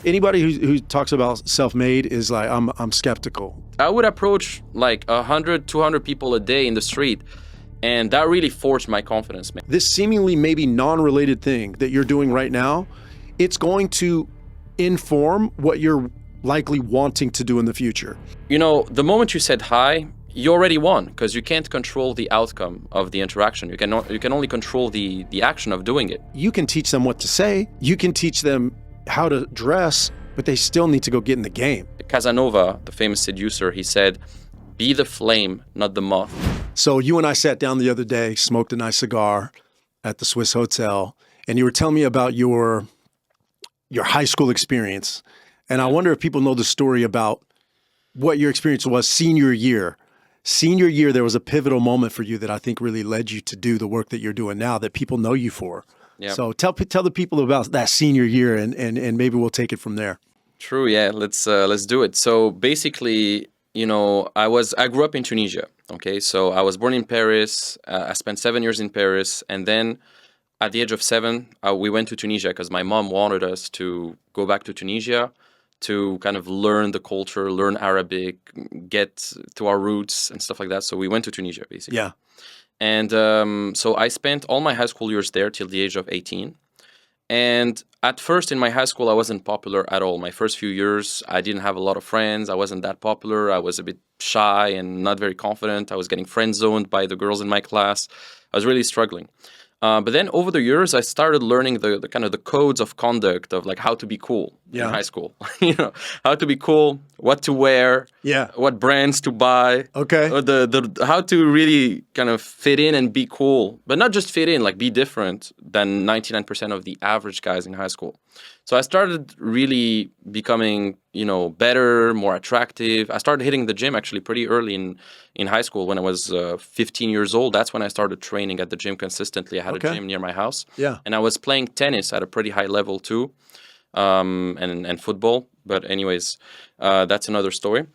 Anybody who talks about self-made is like, I'm skeptical. I would approach like 100, 200 people a day in the street, and that really forged my confidence, man. This seemingly maybe non-related thing that you're doing right now, it's going to inform what you're likely wanting to do in the future. You know, the moment you said hi, you already won, because you can't control the outcome of the interaction. You can only control the action of doing it. You can teach them what to say, you can teach them how to dress, but they still need to go get in the game. Casanova, the famous seducer, he said, "Be the flame, not the moth." So you and I sat down the other day, smoked a nice cigar at the Swiss Hotel, and you were telling me about your high school experience. And I wonder if people know the story about what your experience was senior year. Senior year, there was a pivotal moment for you that I think really led you to do the work that you're doing now that people know you for. Yeah. So tell the people about that senior year, and maybe we'll take it from there. True. Yeah. Let's do it. So basically, you know, I grew up in Tunisia. Okay. So I was born in Paris. I spent 7 years in Paris, and then at the age of 7, we went to Tunisia because my mom wanted us to go back to Tunisia to kind of learn the culture, learn Arabic, get to our roots and stuff like that. So we went to Tunisia, basically. Yeah. And so I spent all my high school years there till the age of 18. And at first in my high school, I wasn't popular at all. My first few years, I didn't have a lot of friends. I wasn't that popular. I was a bit shy and not very confident. I was getting friend zoned by the girls in my class. I was really struggling. But then over the years, I started learning the kind of the codes of conduct of like how to be cool in high school. You know, how to be cool, what to wear, what brands to buy. Okay. The how to really kind of fit in and be cool, but not just fit in, like be different than 99% of the average guys in high school. So I started really becoming, you know, better, more attractive. I started hitting the gym actually pretty early in high school when I was 15 years old. That's when I started training at the gym consistently. I had a gym near my house. Yeah. And I was playing tennis at a pretty high level too, and football. But anyways, that's another story.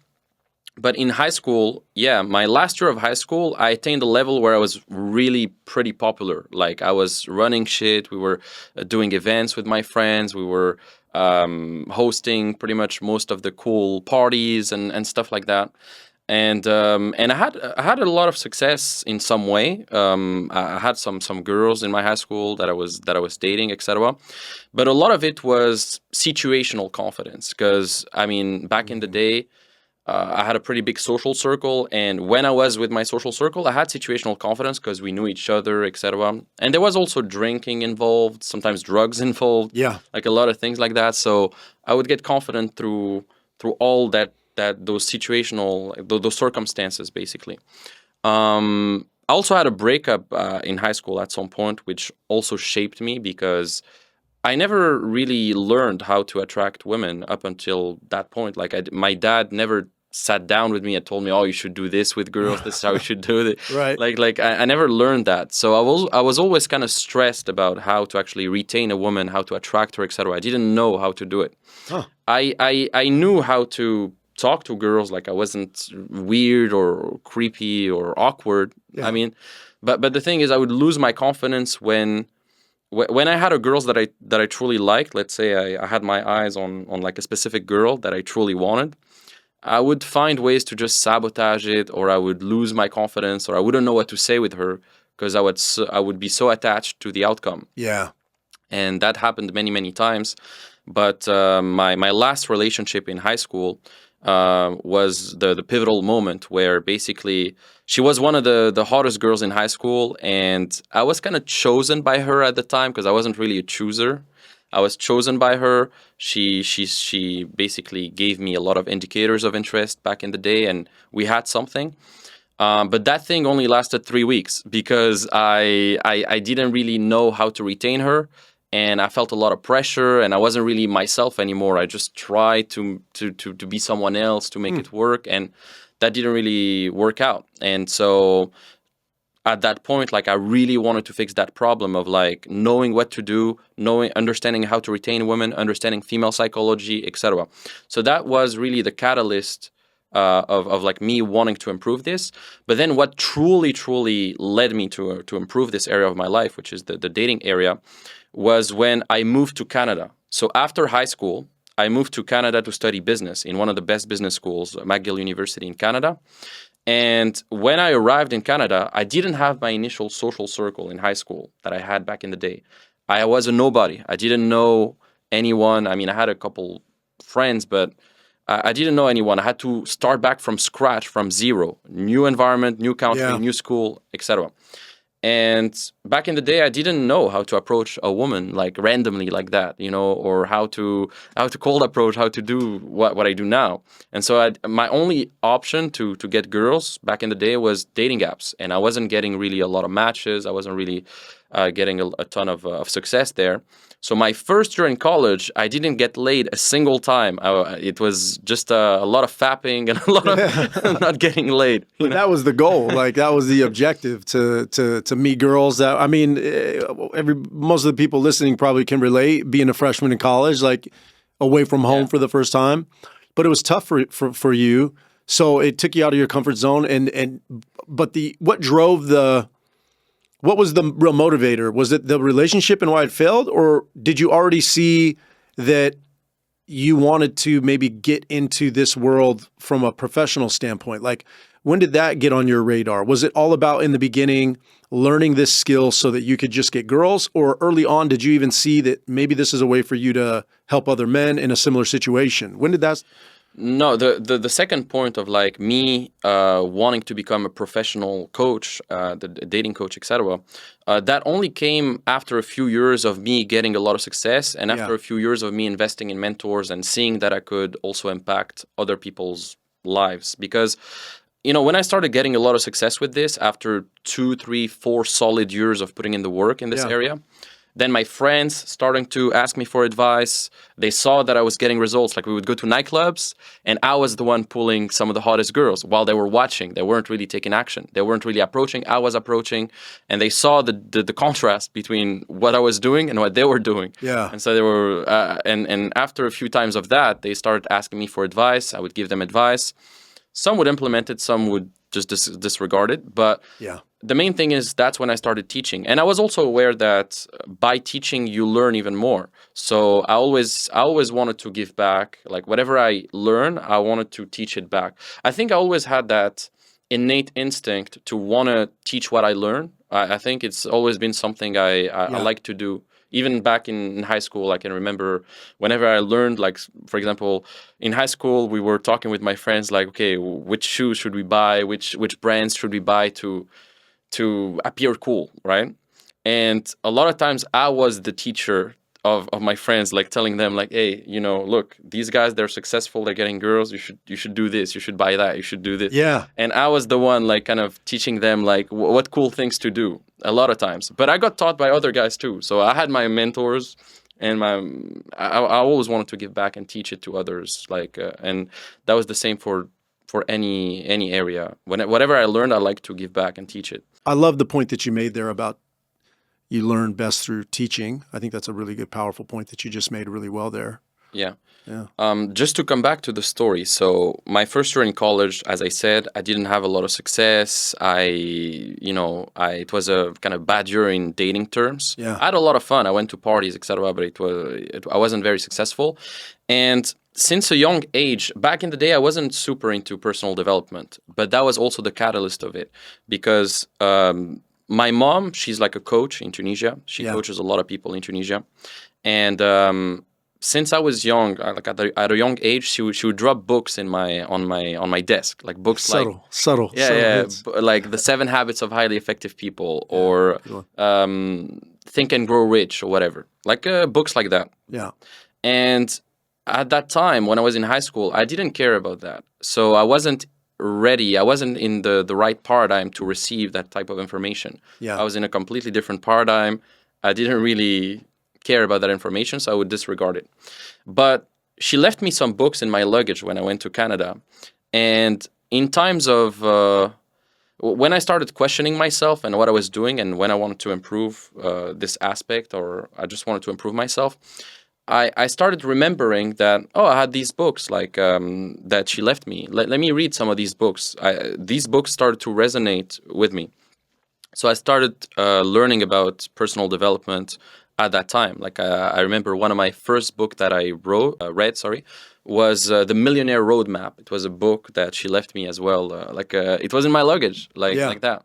But in high school, yeah, my last year of high school, I attained a level where I was really pretty popular. Like I was running shit. We were doing events with my friends. We were hosting pretty much most of the cool parties and stuff like that. And I had a lot of success in some way. I had some girls in my high school that I was dating, etc. But a lot of it was situational confidence, because I mean, back in the day, I had a pretty big social circle, and when I was with my social circle, I had situational confidence because we knew each other, etc. And there was also drinking involved, sometimes drugs involved, like a lot of things like that. So I would get confident through all those situational, those circumstances, basically. I also had a breakup in high school at some point, which also shaped me because I never really learned how to attract women up until that point. Like my dad never sat down with me and told me, "Oh, you should do this with girls. This is how you should do it." Right. Like I never learned that. So I was always kind of stressed about how to actually retain a woman, how to attract her, etc. I didn't know how to do it. Huh. I knew how to talk to girls. Like I wasn't weird or creepy or awkward. I mean, but the thing is, I would lose my confidence when I had a girls that I truly liked. Let's say I had my eyes on like a specific girl that I truly wanted. I would find ways to just sabotage it, or I would lose my confidence, or I wouldn't know what to say with her because I would be so attached to the outcome. Yeah. And that happened many times. But my last relationship in high school was the pivotal moment where basically she was one of the hottest girls in high school, and I was kind of chosen by her at the time because I wasn't really a chooser. I was chosen by her. She basically gave me a lot of indicators of interest back in the day, and we had something. But that thing only lasted 3 weeks because I didn't really know how to retain her, and I felt a lot of pressure, and I wasn't really myself anymore. I just tried to be someone else to make it work, and that didn't really work out. And so at that point, like I really wanted to fix that problem of like knowing what to do, understanding how to retain women, understanding female psychology, etc. So that was really the catalyst of like me wanting to improve this. But then what truly led me to improve this area of my life, which is the dating area, was when I moved to Canada. So after high school, I moved to Canada to study business in one of the best business schools, McGill University in Canada. And when I arrived in Canada, I didn't have my initial social circle in high school that I had back in the day. I was a nobody. I didn't know anyone. I mean, I had a couple friends, but I didn't know anyone. I had to start back from scratch, from zero. New environment, new country, Yeah. new school, etc. And back in the day, I didn't know how to approach a woman like randomly like that, or how to cold approach, how to do what I do now. And so my only option to get girls back in the day was dating apps, and I wasn't getting really a lot of matches. I wasn't really getting a ton of success there. So my first year in college, I didn't get laid a single time. It was just a lot of fapping and a lot of not getting laid. But that was the goal. Like that was the objective to meet girls. That I mean, most of the people listening probably can relate. Being a freshman in college, like away from home for the first time, but it was tough for you. So it took you out of your comfort zone. But what was the real motivator? Was it the relationship and why it failed, or did you already see that you wanted to maybe get into this world from a professional standpoint? Like, when did that get on your radar? Was it all about in the beginning learning this skill so that you could just get girls, or early on did you even see that maybe this is a way for you to help other men in a similar situation? When did that? No, the second point of like me wanting to become a professional coach, the dating coach, etc. That only came after a few years of me getting a lot of success, and after a few years of me investing in mentors and seeing that I could also impact other people's lives. Because when I started getting a lot of success with this after 2, 3, 4 solid years of putting in the work in this area. Then my friends starting to ask me for advice. They saw that I was getting results. Like we would go to nightclubs and I was the one pulling some of the hottest girls while they were watching. They weren't really taking action. They weren't really approaching. I was approaching, and they saw the contrast between what I was doing and what they were doing. Yeah. And so they were, and after a few times of that, they started asking me for advice. I would give them advice. Some would implement it. Some would just disregard it. But the main thing is that's when I started teaching. And I was also aware that by teaching, you learn even more. So I always wanted to give back. Like whatever I learn, I wanted to teach it back. I think I always had that innate instinct to want to teach what I learn. I think it's always been something I like to do. Even back in high school, I can remember whenever I learned, like, for example, in high school, we were talking with my friends, like, okay, which shoes should we buy? Which brands should we buy to appear cool, right? And a lot of times I was the teacher of my friends, like telling them like, hey, look, these guys, they're successful, they're getting girls, you should do this, you should buy that, you should do this. Yeah. And I was the one like kind of teaching them like what cool things to do a lot of times. But I got taught by other guys too. So I had my mentors, and I always wanted to give back and teach it to others. Like and that was the same for any area. Whatever I learned, I like to give back and teach it. I love the point that you made there about you learn best through teaching. I think that's a really good, powerful point that you just made really well there. Yeah. Just to come back to the story. So my first year in college, as I said, I didn't have a lot of success. It was a kind of bad year in dating terms. Yeah. I had a lot of fun. I went to parties, etc., but I wasn't very successful. And since a young age, back in the day, I wasn't super into personal development, but that was also the catalyst of it, because my mom, she's like a coach in Tunisia. She coaches a lot of people in Tunisia. And since I was young, like at a young age, she would drop books on my desk, like books subtle. Like The 7 Habits of Highly Effective People, or Think and Grow Rich, or whatever, like books like that. Yeah. And at that time, when I was in high school, I didn't care about that. So I wasn't ready. I wasn't in the right paradigm to receive that type of information. Yeah. I was in a completely different paradigm. I didn't really care about that information, so I would disregard it. But she left me some books in my luggage when I went to Canada. And in times of when I started questioning myself and what I was doing, and when I wanted to improve this aspect, or I just wanted to improve myself, I started remembering that, I had these books like that she left me. Let me read some of these books. These books started to resonate with me. So I started learning about personal development. at that time. Like I remember one of my first book that I read, was The Millionaire Roadmap. It was a book that she left me as well. It was in my luggage, Yeah. like that.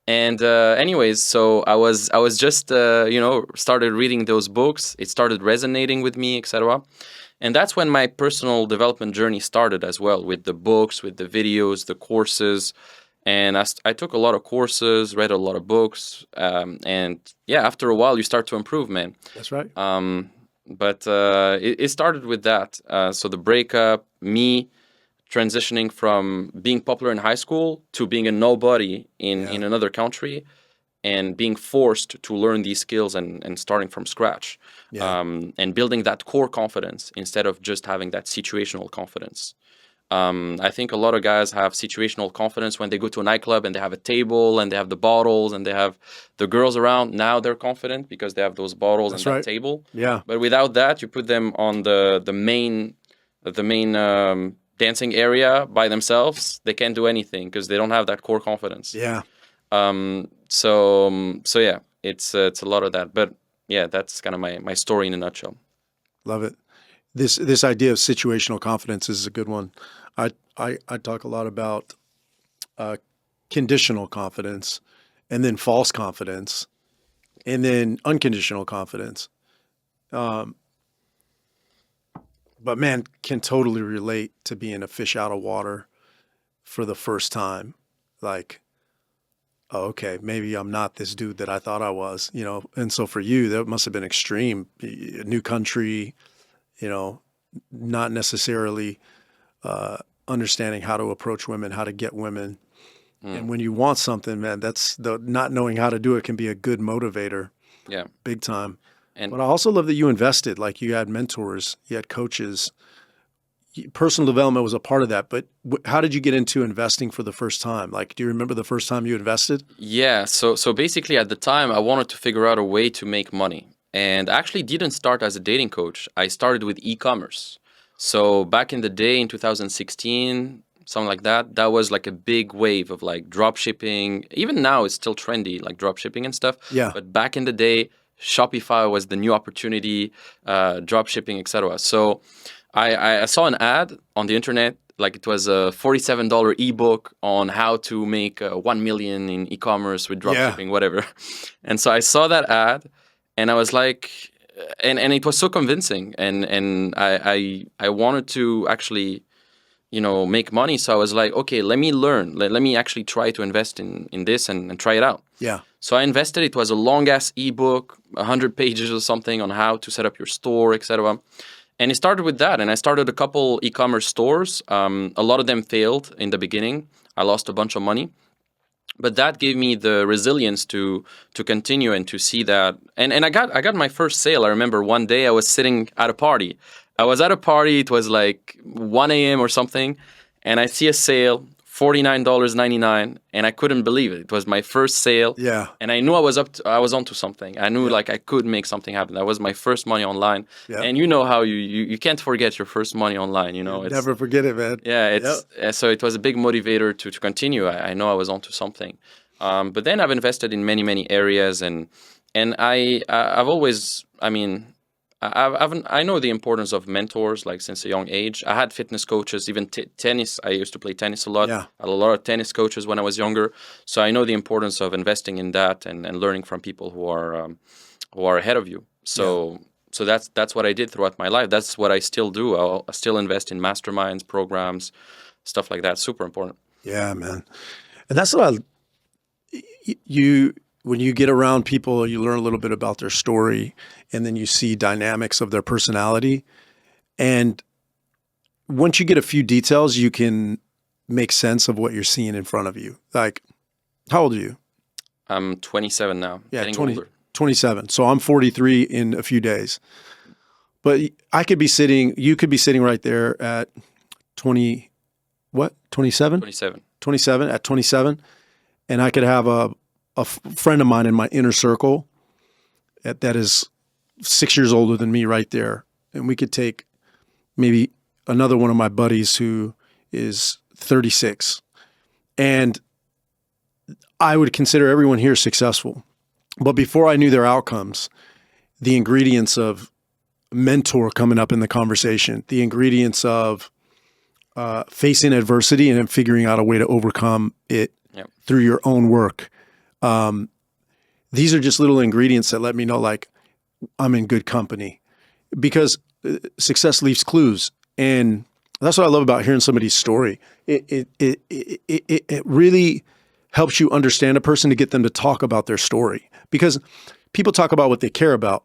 And anyways, so I was just started reading those books. It started resonating with me, etc. And that's when my personal development journey started as well, with the books, with the videos, the courses. And I took a lot of courses, read a lot of books, and yeah, after a while, you start to improve, man. That's right. But it started with that. So the breakup, me transitioning from being popular in high school to being a nobody in another country, and being forced to learn these skills and starting from scratch, and building that core confidence instead of just having that situational confidence. I think a lot of guys have situational confidence when they go to a nightclub and they have a table and they have the bottles and they have the girls around. Now they're confident because they have those bottles That's and right. that table. Yeah. But without that, you put them on the main dancing area by themselves. They can't do anything because they don't have that core confidence. Yeah. So yeah, it's a lot of that. But yeah, that's kind of my story in a nutshell. Love it. This idea of situational confidence is a good one. I talk a lot about conditional confidence, and then false confidence, and then unconditional confidence. But man, can totally relate to being a fish out of water for the first time. Like, oh, okay, maybe I'm not this dude that I thought I was, you know? And so for you, that must have been extreme. A new country, you know, not necessarily understanding how to approach women, how to get women. And when you want something, man, that's the not knowing how to do it can be a good motivator. Yeah. Big time. And But I also love that you invested, like you had mentors, you had coaches. Personal development was a part of that. But how did you get into investing for the first time? Like, do you remember the first time you invested? yeah, so basically at the time I wanted to figure out a way to make money. And I actually didn't start as a dating coach. I started with e-commerce. So back in the day in 2016, something like that, that was like a big wave of like drop shipping. Even now it's still trendy, like drop shipping and stuff. Yeah. But back in the day, Shopify was the new opportunity, drop shipping, etc. So I saw an ad on the internet, like it was a $47 ebook on how to make 1 million in e-commerce with Yeah. dropshipping, whatever. And so I saw that ad, and I was like, and it was so convincing, and I wanted to actually, make money. So I was like, okay, let me learn. Let me actually try to invest in this and try it out. Yeah. So I invested. It was a long ass ebook, 100 pages or something on how to set up your store, etc. And it started with that. And I started a couple e-commerce stores. A lot of them failed in the beginning. I lost a bunch of money. But that gave me the resilience to continue and to see that. And I got my first sale. I remember one day I was sitting at a party. I was at a party. It was like 1 a.m. or something. And I see a sale, $49.99, and I couldn't believe it. It was my first sale. Yeah. And I knew I was onto something. I knew like I could make something happen. That was my first money online. Yeah. And you know how you can't forget your first money online, It's, Never forget it, man. yeah, so it was a big motivator to continue. I know I was onto something. But then I've invested in many areas, and I've always, I know the importance of mentors, like since a young age. I had fitness coaches, even tennis. I used to play tennis a lot. Yeah. I had a lot of tennis coaches when I was younger. So I know the importance of investing in that and learning from people who are ahead of you. So that's what I did throughout my life. That's what I still do. I still invest in masterminds, programs, stuff like that. Super important. Yeah, man. And that's what when you get around people, you learn a little bit about their story, and then you see dynamics of their personality. And once you get a few details, you can make sense of what you're seeing in front of you. Like, how old are you? I'm 27 now. Yeah, getting 20, older. 27. So I'm 43 in a few days. But you could be sitting right there at 20, what? 27? 27. 27, at 27. And I could have a friend of mine in my inner circle that is 6 years older than me right there. And we could take maybe another one of my buddies who is 36. And I would consider everyone here successful. But before I knew their outcomes, the ingredients of mentor coming up in the conversation, the ingredients of facing adversity and then figuring out a way to overcome it Yep. through your own work. These are just little ingredients that let me know, like, I'm in good company, because success leaves clues. And that's what I love about hearing somebody's story. It really helps you understand a person to get them to talk about their story, because people talk about what they care about.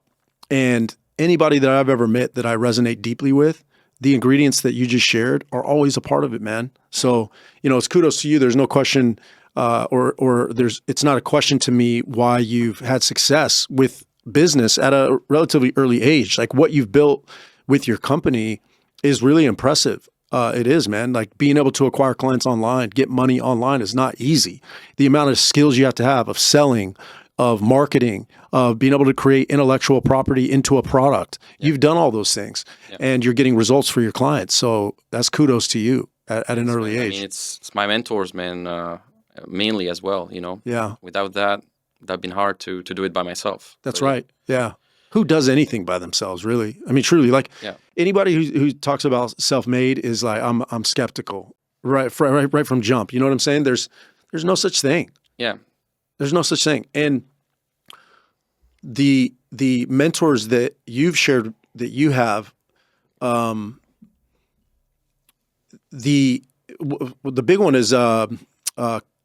And anybody that I've ever met that I resonate deeply with, the ingredients that you just shared are always a part of it, man. So, it's kudos to you. There's no question, it's not a question to me why you've had success with business at a relatively early age. Like, what you've built with your company is really impressive. It is, man. Like, being able to acquire clients online, get money online is not easy. The amount of skills you have to have of selling, of marketing, of being able to create intellectual property into a product. Yep. You've done all those things, and you're getting results for your clients. So that's kudos to you at an early age. I mean, it's my mentors, man, mainly as well, Yeah. Without that, that'd been hard to do it by myself. That's right. Yeah. Who does anything by themselves, really? I mean, truly, like, anybody who talks about self-made is like, I'm skeptical right from jump. You know what I'm saying? There's no such thing. Yeah. There's no such thing. And the mentors that you've shared, that you have, the big one is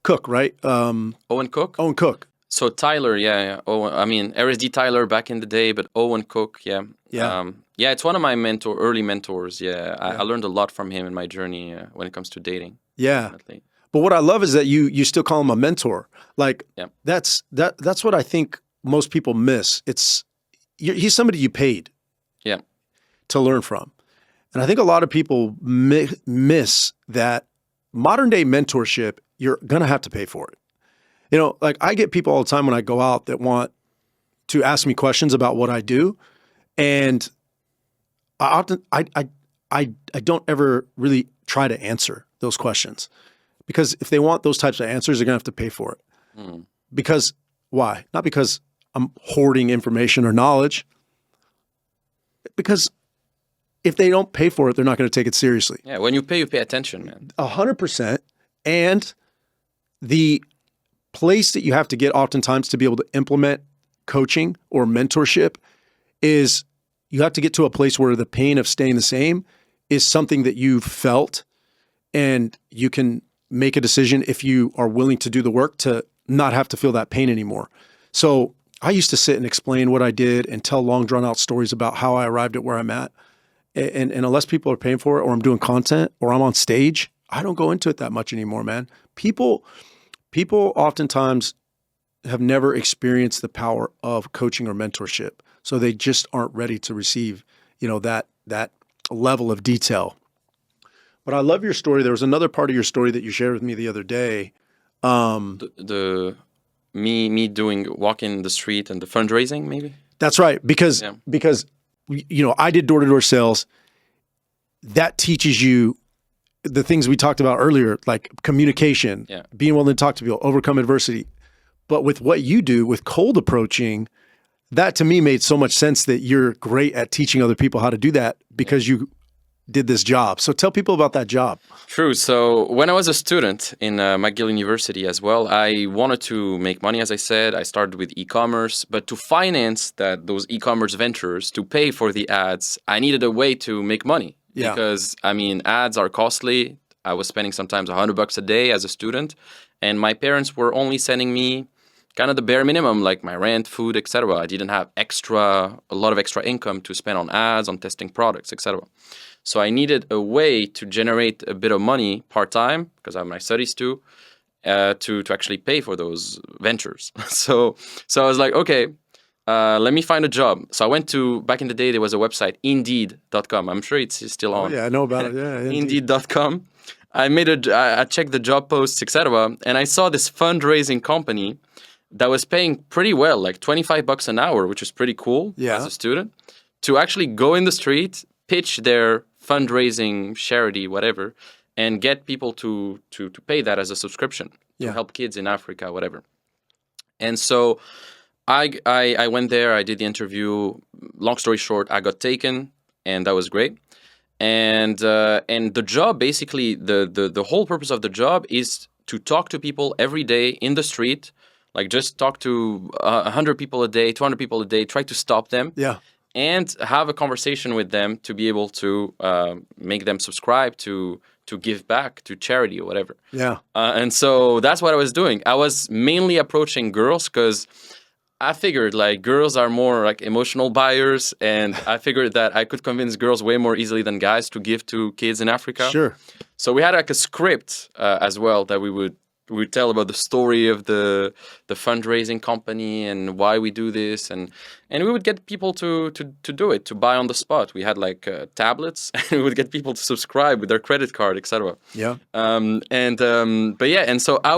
Cook, right? Owen Cook? Owen Cook. So Tyler, yeah. I mean, RSD Tyler back in the day, but Owen Cook, yeah. Yeah, it's one of my early mentors, yeah. I learned a lot from him in my journey when it comes to dating. Yeah. Definitely. But what I love is that you still call him a mentor. Like, that's what I think most people miss. He's somebody you paid to learn from. And I think a lot of people miss that modern day mentorship, you're going to have to pay for it. Like, I get people all the time when I go out that want to ask me questions about what I do. And I don't ever really try to answer those questions, because if they want those types of answers, they're going to have to pay for it. Because why? Not because I'm hoarding information or knowledge, because if they don't pay for it, they're not going to take it seriously. Yeah, when you pay attention, man. 100%. And the place that you have to get oftentimes to be able to implement coaching or mentorship is you have to get to a place where the pain of staying the same is something that you've felt, and you can make a decision, if you are willing to do the work, to not have to feel that pain anymore. So I used to sit and explain what I did and tell long drawn out stories about how I arrived at where I'm at. And unless people are paying for it, or I'm doing content, or I'm on stage, I don't go into it that much anymore, man. People oftentimes have never experienced the power of coaching or mentorship. So they just aren't ready to receive, that level of detail. But I love your story. There was another part of your story that you shared with me the other day. Me doing walking the street and the fundraising, maybe? That's right. Because I did door-to-door sales. That teaches you the things we talked about earlier, like communication, being willing to talk to people, overcome adversity. But with what you do with cold approaching, that to me made so much sense that you're great at teaching other people how to do that, because you did this job. So tell people about that job. True. So when I was a student in McGill University as well, I wanted to make money, as I said. I started with e-commerce, but to finance those e-commerce ventures, to pay for the ads, I needed a way to make money. Because, I mean, ads are costly. I was spending sometimes $100 a day as a student, and my parents were only sending me kind of the bare minimum, like my rent, food, etc. I didn't have a lot of extra income to spend on ads, on testing products, etc. So I needed a way to generate a bit of money part-time, because I have my studies too, to actually pay for those ventures. So I was like, okay, let me find a job. So I went to, back in the day, there was a website, Indeed.com. I'm sure it's still on. Oh, yeah, I know about it. Yeah, Indeed.com. I checked the job posts, etc. And I saw this fundraising company that was paying pretty well, like $25 an hour, which was pretty cool as a student, to actually go in the street, pitch their fundraising charity, whatever, and get people to pay that as a subscription to help kids in Africa, whatever. And so I went there. I did the interview. Long story short, I got taken, and that was great. And the job, basically, the whole purpose of the job is to talk to people every day in the street, like just talk to 100 people a day, 200 people a day, try to stop them, Yeah. and have a conversation with them to be able to make them subscribe to give back to charity or whatever. Yeah. And so that's what I was doing. I was mainly approaching girls because I figured like girls are more like emotional buyers, and I figured that I could convince girls way more easily than guys to give to kids in Africa. Sure. So we had like a script as well that we would tell about the story of the fundraising company and why we do this, and we would get people to do it, to buy on the spot. We had like tablets, and we would get people to subscribe with their credit card, etc. Yeah. But yeah, and so I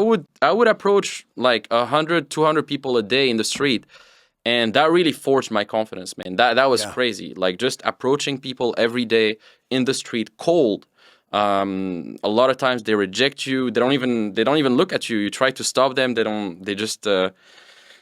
would approach like 100, 200 people a day in the street, and that really forged my confidence, man. That was Yeah. crazy. Like just approaching people every day in the street, cold. A lot of times they reject you. They don't even look at you. You try to stop them. They just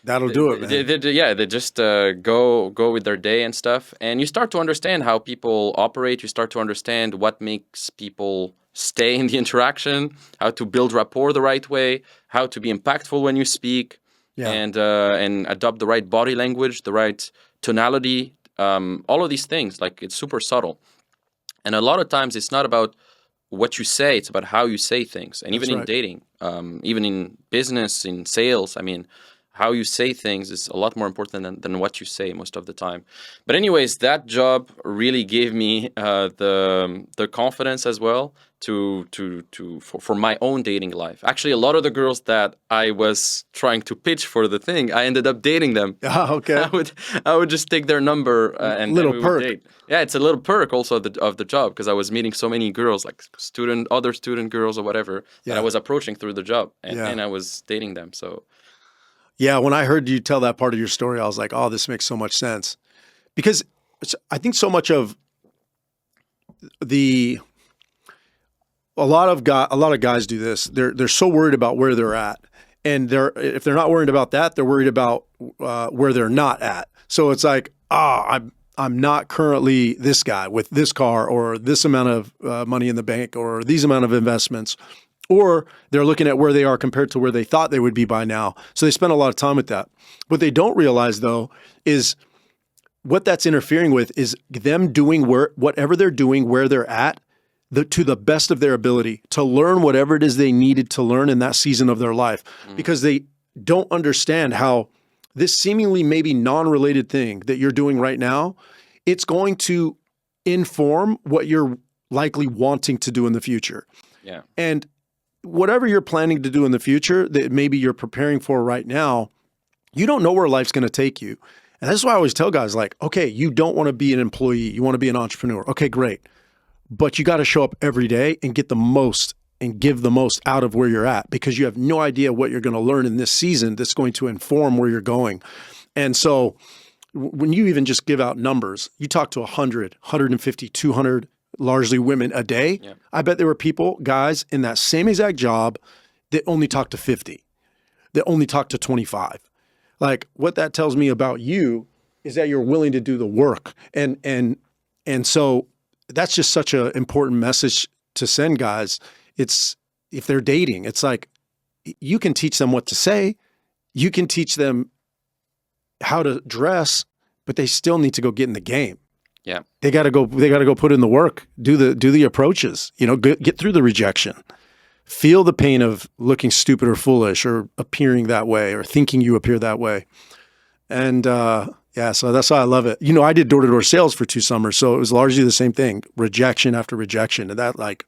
That'll do it, man. they just go with their day and stuff. And you start to understand how people operate. You start to understand what makes people stay in the interaction, how to build rapport the right way, how to be impactful when you speak, Yeah. and adopt the right body language, the right tonality, all of these things. Like it's super subtle. And a lot of times it's not about what you say, it's about how you say things. And even That's in right. dating, even in business, in sales, I mean, how you say things is a lot more important than what you say most of the time. But anyways, that job really gave me the confidence as well for my own dating life. Actually, a lot of the girls that I was trying to pitch for the thing, I ended up dating them. Okay. I would just take their number and Little we perk. would date. Yeah, it's a little perk also of the job, because I was meeting so many girls, like other student girls or whatever, that Yeah. I was approaching through the job, Yeah. and I was dating them. So Yeah, when I heard you tell that part of your story, I was like, "Oh, this makes so much sense," because I think so much of a lot of guys do this. They're so worried about where they're at, and if they're not worried about that, they're worried about where they're not at. So it's like, I'm not currently this guy with this car or this amount of money in the bank or these amount of investments. Or they're looking at where they are compared to where they thought they would be by now. So they spend a lot of time with that. What they don't realize, though, is what that's interfering with is them doing whatever they're doing, where they're at, to the best of their ability to learn whatever it is they needed to learn in that season of their life, because they don't understand how this seemingly maybe non-related thing that you're doing right now, it's going to inform what you're likely wanting to do in the future. yeah, And whatever you're planning to do in the future that maybe you're preparing for right now, you don't know where life's going to take you. And that's why I always tell guys, like, okay, you don't want to be an employee. You want to be an entrepreneur. Okay, great. But you got to show up every day and get the most and give the most out of where you're at, because you have no idea what you're going to learn in this season that's going to inform where you're going. And so when you even just give out numbers, you talk to 100, 150, 200, largely women a day. Yeah. I bet there were guys in that same exact job that only talk to 50, that only talk to 25. Like, what that tells me about you is that you're willing to do the work. And so that's just such an important message to send guys. It's, if they're dating, it's like, you can teach them what to say, you can teach them how to dress, but they still need to go get in the game. yeah, They got to go put in the work, do the approaches, get through the rejection, feel the pain of looking stupid or foolish or appearing that way or thinking you appear that way. And yeah, so that's why I love it. I did door-to-door sales for 2 summers, so it was largely the same thing, rejection after rejection. And that, like,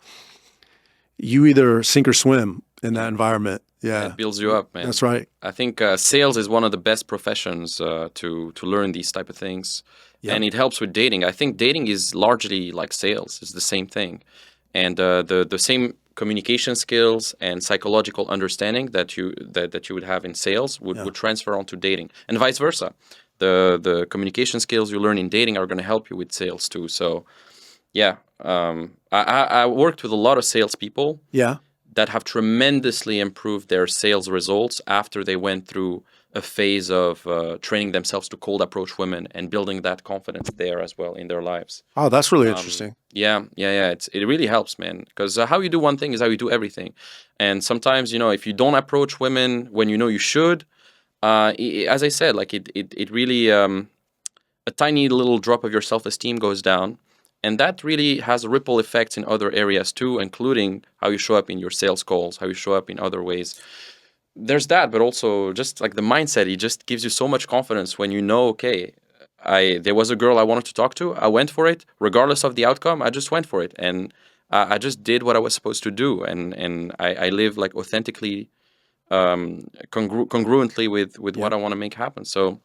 you either sink or swim in that environment. Yeah. it builds you up, man. That's right. I think sales is one of the best professions to learn these type of things, and it helps with dating. I think dating is largely like sales; it's the same thing, and the same communication skills and psychological understanding that you would have in sales would transfer onto dating, and vice versa. The communication skills you learn in dating are going to help you with sales too. So, yeah, I worked with a lot of salespeople. Yeah. That have tremendously improved their sales results after they went through a phase of training themselves to cold approach women and building that confidence there as well in their lives. Oh, that's really interesting. Yeah. It really helps, man. Because how you do one thing is how you do everything. And sometimes, if you don't approach women when you know you should, as I said, like it really a tiny little drop of your self-esteem goes down, and that really has ripple effects in other areas too, including how you show up in your sales calls, how you show up in other ways. There's that, but also just like the mindset, it just gives you so much confidence when you know, okay, there was a girl I wanted to talk to, I went for it, regardless of the outcome, I just went for it, and I just did what I was supposed to do, and I live like authentically, congruently with what I want to make happen. So,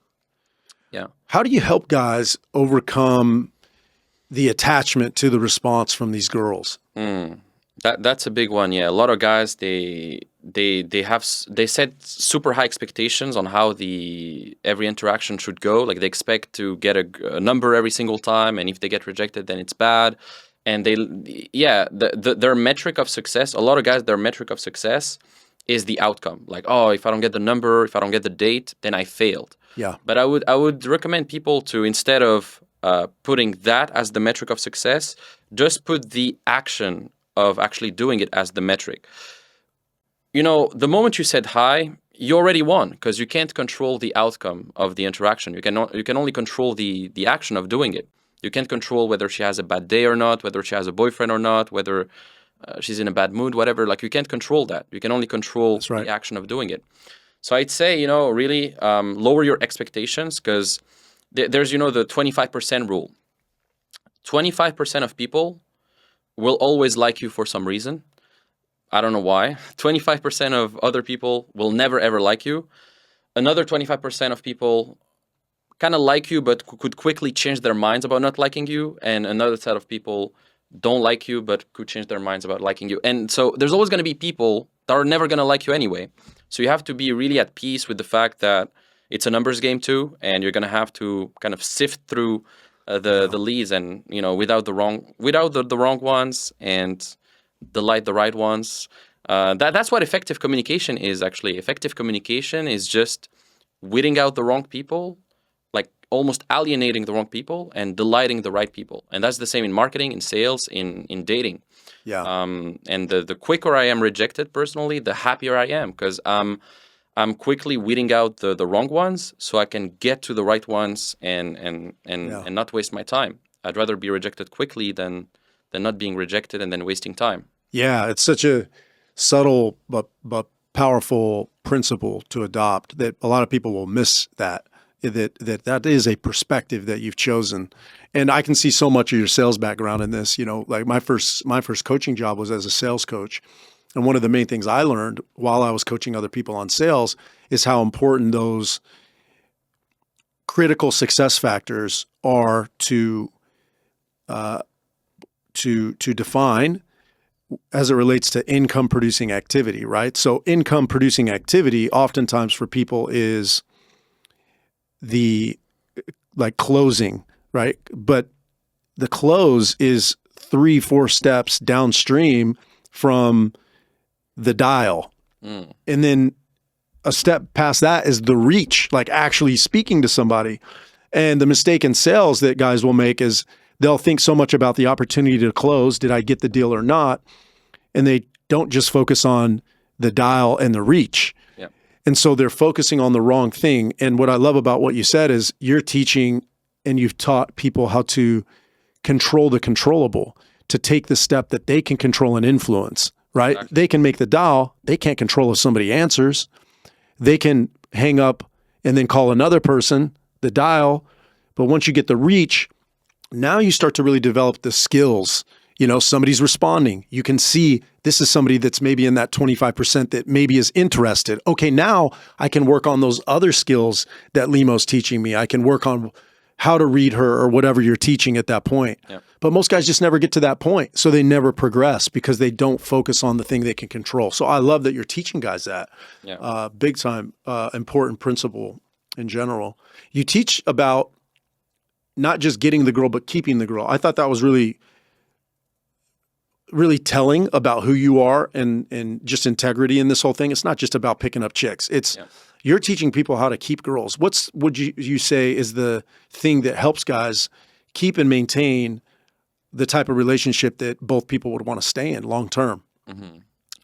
yeah. How do you help guys overcome the attachment to the response from these girls? That's a big one. Yeah, a lot of guys they set super high expectations on how every interaction should go. Like they expect to get a number every single time, and if they get rejected, then it's bad. And their metric of success. A lot of guys, their metric of success is the outcome. Like, oh, if I don't get the number, if I don't get the date, then I failed. Yeah. But I would recommend people to, instead of putting that as the metric of success, just put the action of actually doing it as the metric. The moment you said hi, you already won, because you can't control the outcome of the interaction. You can only control the action of doing it. You can't control whether she has a bad day or not, whether she has a boyfriend or not, whether she's in a bad mood, whatever. Like, you can't control that. You can only control the action of doing it. So I'd say, really lower your expectations, because there's, the 25% rule. 25% of people will always like you for some reason. I don't know why. 25% of other people will never, ever like you. Another 25% of people kind of like you, but could quickly change their minds about not liking you. And another set of people don't like you, but could change their minds about liking you. And so there's always going to be people that are never going to like you anyway. So you have to be really at peace with the fact that it's a numbers game too, and you're going to have to kind of sift through the leads, and without the wrong ones, and delight the right ones. That's what effective communication is. Actually, effective communication is just weeding out the wrong people, like almost alienating the wrong people, and delighting the right people. And that's the same in marketing, in sales, in dating. Yeah. And the quicker I am rejected personally, the happier I am, because I'm quickly weeding out the wrong ones, so I can get to the right ones and not waste my time. I'd rather be rejected quickly than not being rejected and then wasting time. Yeah, it's such a subtle but powerful principle to adopt that a lot of people will miss that is a perspective that you've chosen. And I can see so much of your sales background in this. Like my first coaching job was as a sales coach. And one of the main things I learned while I was coaching other people on sales is how important those critical success factors are to define as it relates to income producing activity, right? So income producing activity oftentimes for people is the closing, right? But the close is 3-4 steps downstream from the dial. And then a step past that is the reach, like actually speaking to somebody. And the mistake in sales that guys will make is they'll think so much about the opportunity to close. Did I get the deal or not? And they don't just focus on the dial and the reach. Yeah. And so they're focusing on the wrong thing. And what I love about what you said is you're teaching and you've taught people how to control the controllable, to take the step that they can control and influence, right? Exactly. They can make the dial. They can't control if somebody answers. They can hang up and then call another person, the dial. But once you get the reach, now you start to really develop the skills. Somebody's responding. You can see this is somebody that's maybe in that 25% that maybe is interested. Okay, now I can work on those other skills that Limo's teaching me. I can work on how to read her or whatever you're teaching at that point. Yeah. But most guys just never get to that point. So they never progress because they don't focus on the thing they can control. So I love that you're teaching guys that. Yeah. Big time important principle in general. You teach about not just getting the girl, but keeping the girl. I thought that was really telling about who you are and just integrity in this whole thing. It's not just about picking up chicks. It's You're teaching people how to keep girls. What's would you say is the thing that helps guys keep and maintain the type of relationship that both people would want to stay in long term?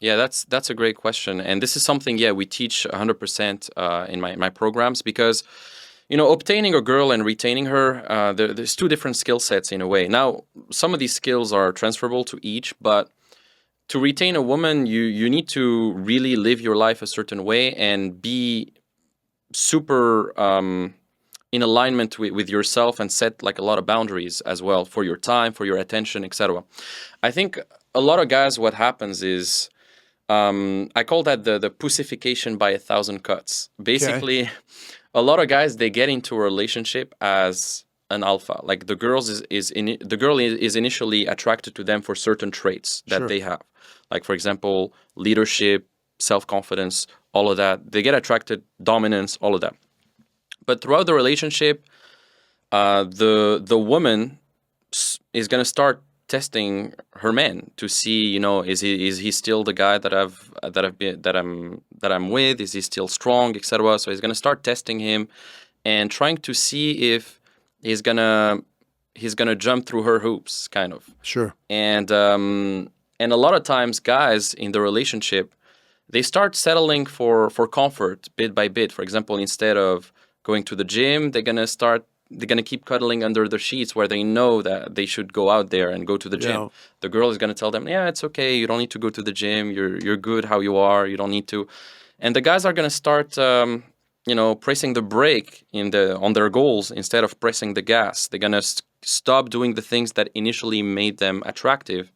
Yeah, that's a great question, and this is something we teach 100% in my programs because obtaining a girl and retaining her, there's two different skill sets in a way. Now, some of these skills are transferable to each, but to retain a woman, you need to really live your life a certain way and be super in alignment with yourself and set like a lot of boundaries as well for your time, for your attention, etc. I think a lot of guys, what happens is I call that the pussification by 1,000 cuts. Basically, a lot of guys, they get into a relationship as an alpha. Like the girl is initially attracted to them for certain traits that they have. Like for example, leadership, self-confidence, all of that. They get attracted, dominance, all of that. But throughout the relationship, the woman is gonna start testing her man to see, is he still the guy that I'm with? Is he still strong, etc. So he's gonna start testing him and trying to see if he's gonna jump through her hoops, kind of. Sure. And a lot of times, guys in the relationship, they start settling for comfort bit by bit. For example, instead of going to the gym, they're gonna keep cuddling under the sheets where they know that they should go out there and go to the gym. The girl is gonna tell them, yeah, it's okay, you don't need to go to the gym, you're good how you are, you don't need to. And the guys are gonna start pressing the brake on their goals instead of pressing the gas. They're gonna stop doing the things that initially made them attractive,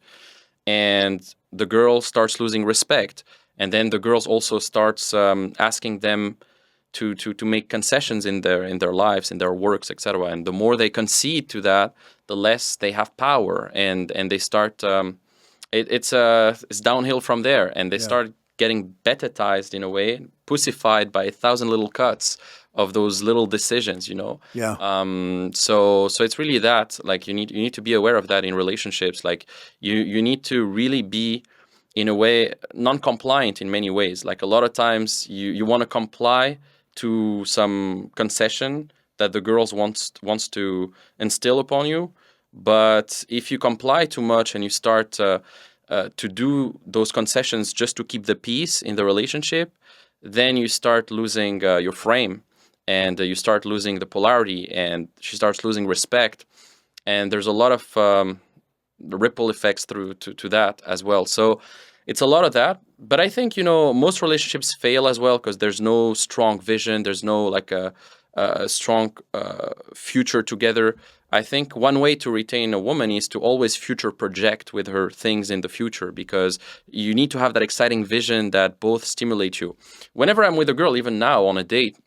and the girl starts losing respect. And then the girls also starts asking them to make concessions in their lives, in their works, etc. And the more they concede to that, the less they have power, and they start it's downhill from there, and they start getting betatized in a way, pussified by 1,000 little cuts of those little decisions, So it's really that, like, you need to be aware of that in relationships. Like you need to really be, in a way, non-compliant in many ways. Like a lot of times you want to comply to some concession that the girls wants to instill upon you. But if you comply too much and you start to do those concessions just to keep the peace in the relationship, then you start losing your frame, and you start losing the polarity, and she starts losing respect. And there's a lot of ripple effects through to that as well. So it's a lot of that. But I think, most relationships fail as well because there's no strong vision. There's no like a strong future together. I think one way to retain a woman is to always future project with her things in the future, because you need to have that exciting vision that both stimulate you. Whenever I'm with a girl, even now on a date,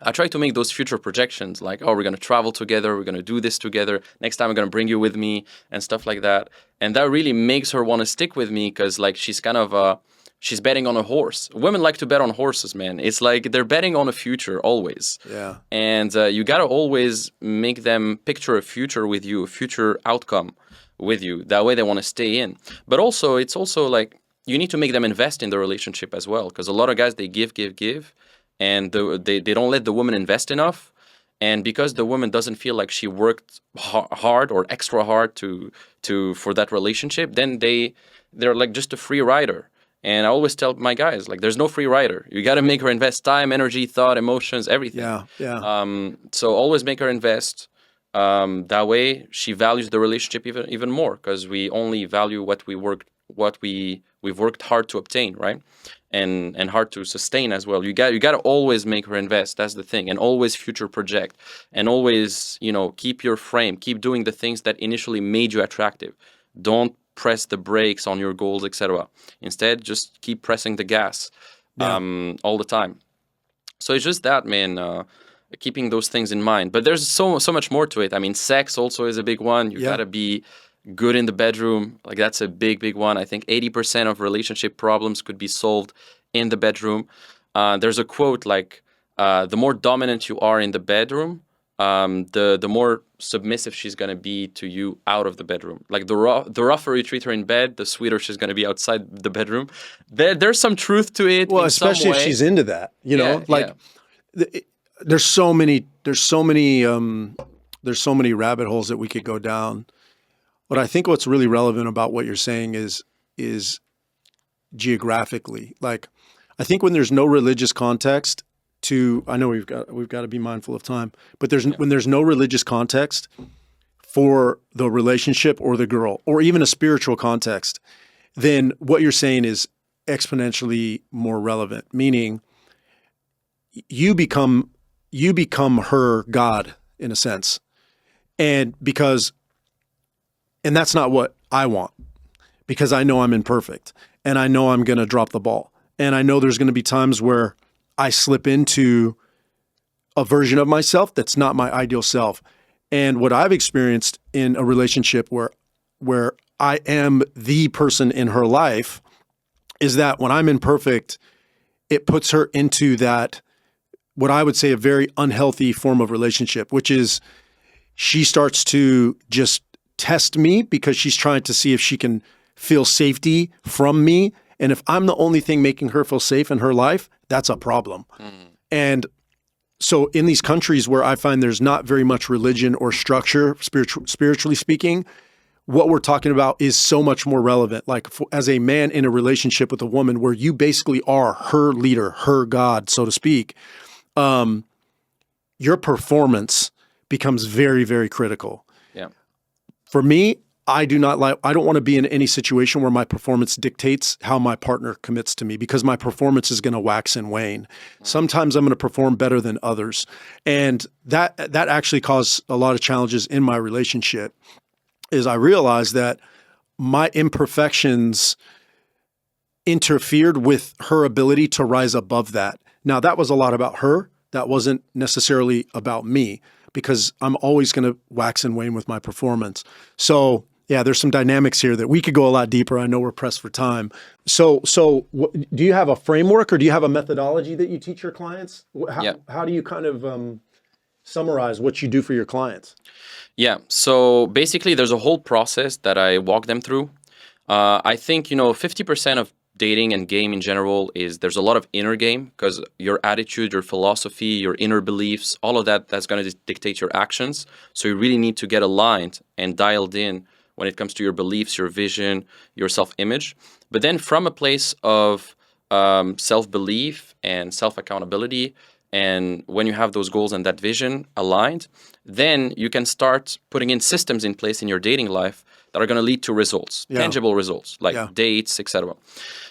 I try to make those future projections, like, oh, we're going to travel together, we're going to do this together, next time I'm going to bring you with me, and stuff like that. And that really makes her want to stick with me, because like she's kind of she's betting on a horse. Women like to bet on horses, man. It's like they're betting on a future always. Yeah. And you got to always make them picture a future with you, a future outcome with you. That way they want to stay in. But also, it's also like you need to make them invest in the relationship as well, because a lot of guys, they give, and they don't let the woman invest enough. And because the woman doesn't feel like she worked hard or extra hard for that relationship, then they're like just a free rider. And I always tell my guys, like, there's no free rider. You got to make her invest time, energy, thought, emotions, everything. Yeah. So always make her invest. That way she values the relationship even more, because we only value what we've worked hard to obtain, right? And hard to sustain as well. You got to always make her invest. That's the thing. And always future project, and always, keep your frame, keep doing the things that initially made you attractive. Don't press the brakes on your goals, etc. Instead, just keep pressing the gas all the time. So it's just that, man, keeping those things in mind. But there's so much more to it. I mean, sex also is a big one. You got to be good in the bedroom. Like, that's a big one. I think 80% of relationship problems could be solved in the bedroom. There's a quote like, the more dominant you are in the bedroom, the more submissive she's going to be to you out of the bedroom. Like the rougher you treat her in bed, the sweeter she's going to be outside the bedroom. There's some truth to it Well, in some especially if way. she's into that, Yeah, like there's so many rabbit holes that we could go down. But I think what's really relevant about what you're saying is geographically. Like, I think when there's no religious context I know we've got to be mindful of time, but when there's no religious context for the relationship or the girl, or even a spiritual context, then what you're saying is exponentially more relevant, meaning you become her God in a sense. And that's not what I want, because I know I'm imperfect and I know I'm going to drop the ball. And I know there's going to be times where I slip into a version of myself that's not my ideal self. And what I've experienced in a relationship where I am the person in her life is that when I'm imperfect, it puts her into that, what I would say, a very unhealthy form of relationship, which is she starts to just test me because she's trying to see if she can feel safety from me. And if I'm the only thing making her feel safe in her life, that's a problem. And so in these countries where I find there's not very much religion or structure, spiritually speaking, what we're talking about is so much more relevant. Like as a man in a relationship with a woman where you basically are her leader, her God, so to speak, your performance becomes very, very critical. Yeah. For me, I don't want to be in any situation where my performance dictates how my partner commits to me, because my performance is going to wax and wane. Sometimes I'm going to perform better than others. And that actually caused a lot of challenges in my relationship, is I realized that my imperfections interfered with her ability to rise above that. Now, that was a lot about her. That wasn't necessarily about me, because I'm always going to wax and wane with my performance. So yeah, there's some dynamics here that we could go a lot deeper. I know we're pressed for time. So do you have a framework, or do you have a methodology that you teach your clients? How do you kind of summarize what you do for your clients? Yeah. So basically, there's a whole process that I walk them through. I think 50% of dating and game in general is there's a lot of inner game, because your attitude, your philosophy, your inner beliefs, all of that's going to dictate your actions. So you really need to get aligned and dialed in when it comes to your beliefs, your vision, your self-image. But then from a place of self-belief and self-accountability, and when you have those goals and that vision aligned, then you can start putting in systems in place in your dating life that are going to lead to results, tangible results, like dates, etc.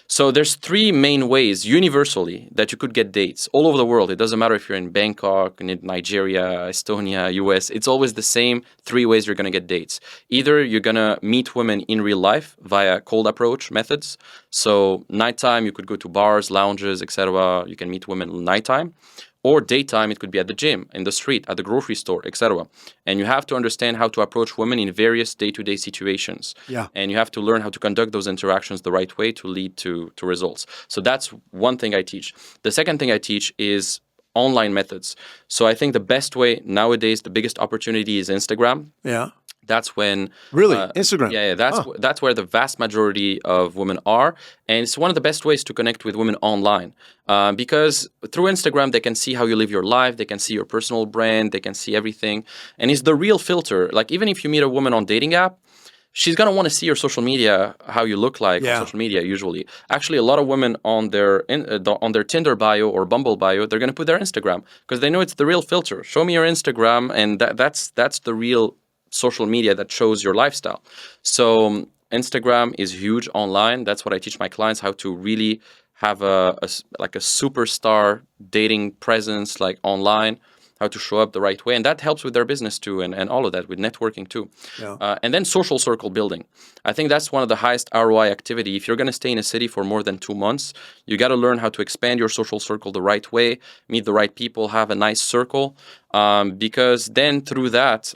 So there's three main ways universally that you could get dates all over the world. It doesn't matter if you're in Bangkok, in Nigeria, Estonia, US. It's always the same three ways you're going to get dates. Either you're going to meet women in real life via cold approach methods. So nighttime, you could go to bars, lounges, etc. You can meet women nighttime. Or daytime, it could be at the gym, in the street, at the grocery store, etc. And you have to understand how to approach women in various day-to-day situations. Yeah. And you have to learn how to conduct those interactions the right way to lead to results. So that's one thing I teach. The second thing I teach is online methods. So I think the best way nowadays, the biggest opportunity is Instagram. Yeah. That's when really Instagram. Yeah, that's where the vast majority of women are, and it's one of the best ways to connect with women online, because through Instagram they can see how you live your life, they can see your personal brand, they can see everything, and it's the real filter. Like even if you meet a woman on dating app, she's gonna want to see your social media, how you look like on social media. Usually, actually, a lot of women on their Tinder bio or Bumble bio, they're gonna put their Instagram because they know it's the real filter. Show me your Instagram, and that's the real social media that shows your lifestyle. So Instagram is huge online. That's what I teach my clients, how to really have a superstar dating presence, like online, how to show up the right way. And that helps with their business too, and all of that, with networking too. Yeah. And then social circle building. I think that's one of the highest ROI activity. If you're going to stay in a city for more than 2 months, you got to learn how to expand your social circle the right way, meet the right people, have a nice circle, because then through that,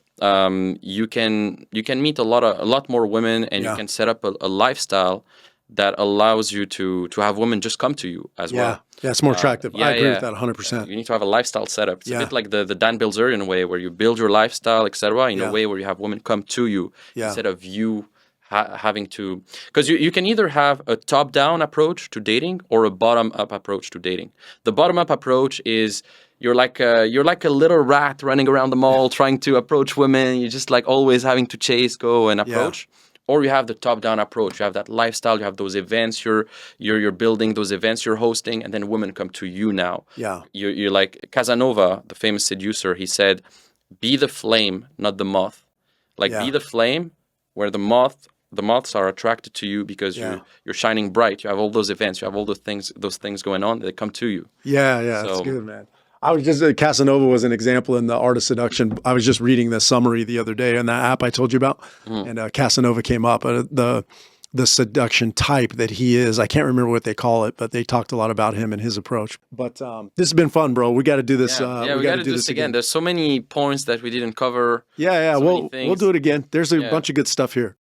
you can meet a lot more women, and you can set up a lifestyle that allows you to have women just come to you as Yeah. well. Yeah, it's more attractive. Yeah, I agree yeah. with that 100%. You need to have a lifestyle setup. It's a Yeah. bit like the Dan Bilzerian way, where you build your lifestyle, etc., in Yeah. a way where you have women come to you Yeah. instead of you having to. Because you can either have a top-down approach to dating or a bottom-up approach to dating. The bottom-up approach is you're like a little rat running around the mall trying to approach women. You're just like always having to chase, go, and approach. Or you have the top-down approach. You have that lifestyle. You have those events. You're building those events. You're hosting, and then women come to you now. Yeah. You're like Casanova, the famous seducer. He said, "Be the flame, not the moth. Like be the flame, where the moths are attracted to you because you're shining bright. You have all those events. You have all those things going on. They come to you." Yeah. That's good, man. I was just Casanova was an example in the Art of Seduction. I was just reading the summary the other day in that app I told you about, and Casanova came up. The seduction type that he is, I can't remember what they call it, but they talked a lot about him and his approach. But this has been fun, bro. We got to do this. We got to do this again. There's so many points that we didn't cover. Yeah. So We'll do it again. There's a bunch of good stuff here.